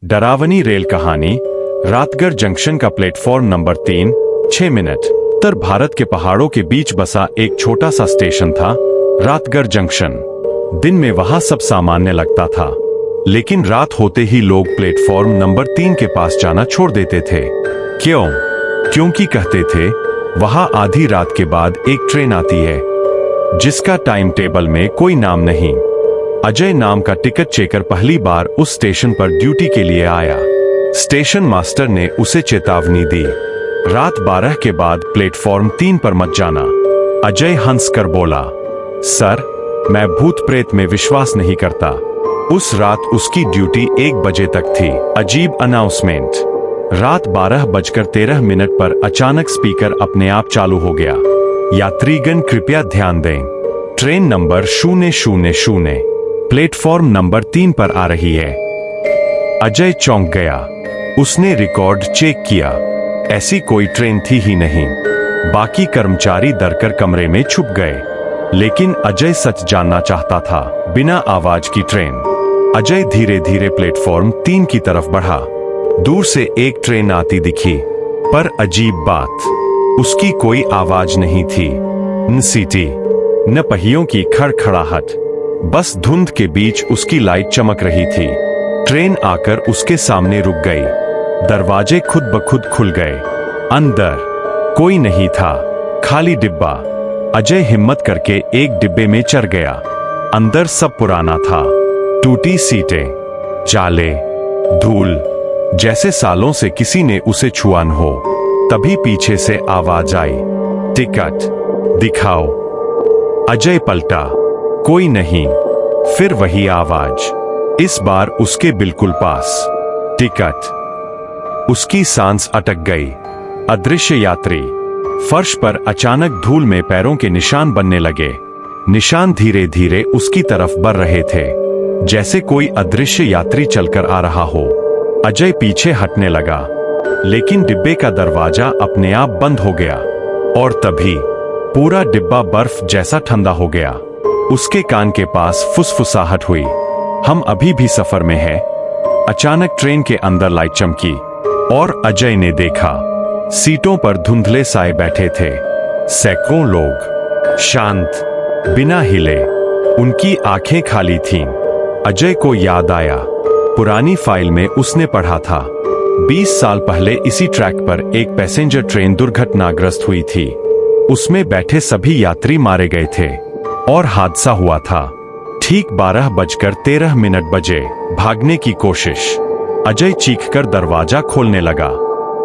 डरावनी रेल कहानी। रातगढ़ जंक्शन का प्लेटफॉर्म नंबर 3, 6 मिनट। उत्तर भारत के पहाड़ों के बीच बसा एक छोटा सा स्टेशन था रातगढ़ जंक्शन। दिन में वहां सब सामान्य लगता था, लेकिन रात होते ही लोग प्लेटफॉर्म नंबर 3 के पास जाना छोड़ देते थे। क्यों? क्योंकि कहते थे वहां आधी रात के बाद एक ट्रेन आती है जिसका टाइम टेबल में कोई नाम नहीं। अजय नाम का टिकट चेकर पहली बार उस स्टेशन पर ड्यूटी के लिए आया। स्टेशन मास्टर ने उसे चेतावनी दी, रात 12 के बाद प्लेटफॉर्म 3 पर मत जाना। अजय हंसकर बोला, सर, मैं भूत प्रेत में विश्वास नहीं करता। उस रात उसकी ड्यूटी 1 बजे तक थी। अजीब अनाउंसमेंट। रात 12:13 पर अचानक स्पीकर अपने आप चालू हो गया। यात्रीगण कृपया ध्यान दें, ट्रेन नंबर 000 प्लेटफॉर्म नंबर 3 पर आ रही है। अजय चौंक गया। उसने रिकॉर्ड चेक किया, ऐसी कोई ट्रेन थी ही नहीं। बाकी कर्मचारी डरकर कमरे में छुप गए, लेकिन अजय सच जानना चाहता था। बिना आवाज की ट्रेन। अजय धीरे धीरे प्लेटफॉर्म 3 की तरफ बढ़ा। दूर से एक ट्रेन आती दिखी, पर अजीब बात, उसकी कोई आवाज नहीं थी। न सीटी, न पहियों की खड़खड़ाहट, बस धुंध के बीच उसकी लाइट चमक रही थी। ट्रेन आकर उसके सामने रुक गई। दरवाजे खुद ब खुद खुल गए। अंदर कोई नहीं था, खाली डिब्बा। अजय हिम्मत करके एक डिब्बे में चढ़ गया। अंदर सब पुराना था, टूटी सीटें, जाले, धूल, जैसे सालों से किसी ने उसे छुआ न हो। तभी पीछे से आवाज आई, टिकट दिखाओ। अजय पलटा, कोई नहीं। फिर वही आवाज, इस बार उसके बिल्कुल पास, टिकट। उसकी सांस अटक गई। अदृश्य यात्री। फर्श पर अचानक धूल में पैरों के निशान बनने लगे। निशान धीरे धीरे उसकी तरफ बढ़ रहे थे, जैसे कोई अदृश्य यात्री चलकर आ रहा हो। अजय पीछे हटने लगा, लेकिन डिब्बे का दरवाजा अपने आप बंद हो गया। और तभी पूरा डिब्बा बर्फ जैसा ठंडा हो गया। उसके कान के पास फुसफुसाहट हुई, हम अभी भी सफर में हैं। अचानक ट्रेन के अंदर लाइट चमकी और अजय ने देखा, सीटों पर धुंधले साए बैठे थे। सैकड़ों लोग, शांत, बिना हिले। उनकी आंखें खाली थीं। अजय को याद आया, पुरानी फाइल में उसने पढ़ा था, 20 साल पहले इसी ट्रैक पर एक पैसेंजर ट्रेन दुर्घटनाग्रस्त हुई थी। उसमें बैठे सभी यात्री मारे गए थे और हादसा हुआ था ठीक 12:13 बजे। भागने की कोशिश। अजय चीखकर दरवाजा खोलने लगा।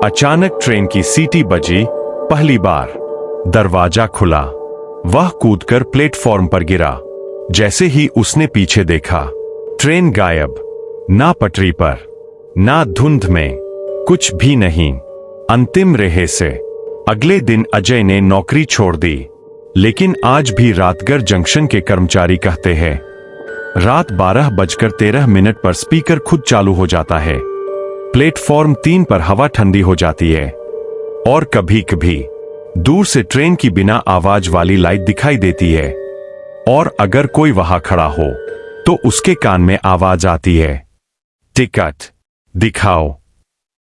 अचानक ट्रेन की सीटी बजी। पहली बार दरवाजा खुला। वह कूदकर प्लेटफॉर्म पर गिरा। जैसे ही उसने पीछे देखा, ट्रेन गायब। ना पटरी पर, ना धुंध में, कुछ भी नहीं। अंतिम रेहे से। अगले दिन अजय ने नौकरी छोड़ दी, लेकिन आज भी रातगढ़ जंक्शन के कर्मचारी कहते हैं, रात 12:13 पर स्पीकर खुद चालू हो जाता है। प्लेटफॉर्म 3 पर हवा ठंडी हो जाती है और कभी कभी दूर से ट्रेन की बिना आवाज वाली लाइट दिखाई देती है। और अगर कोई वहां खड़ा हो तो उसके कान में आवाज आती है, टिकट दिखाओ।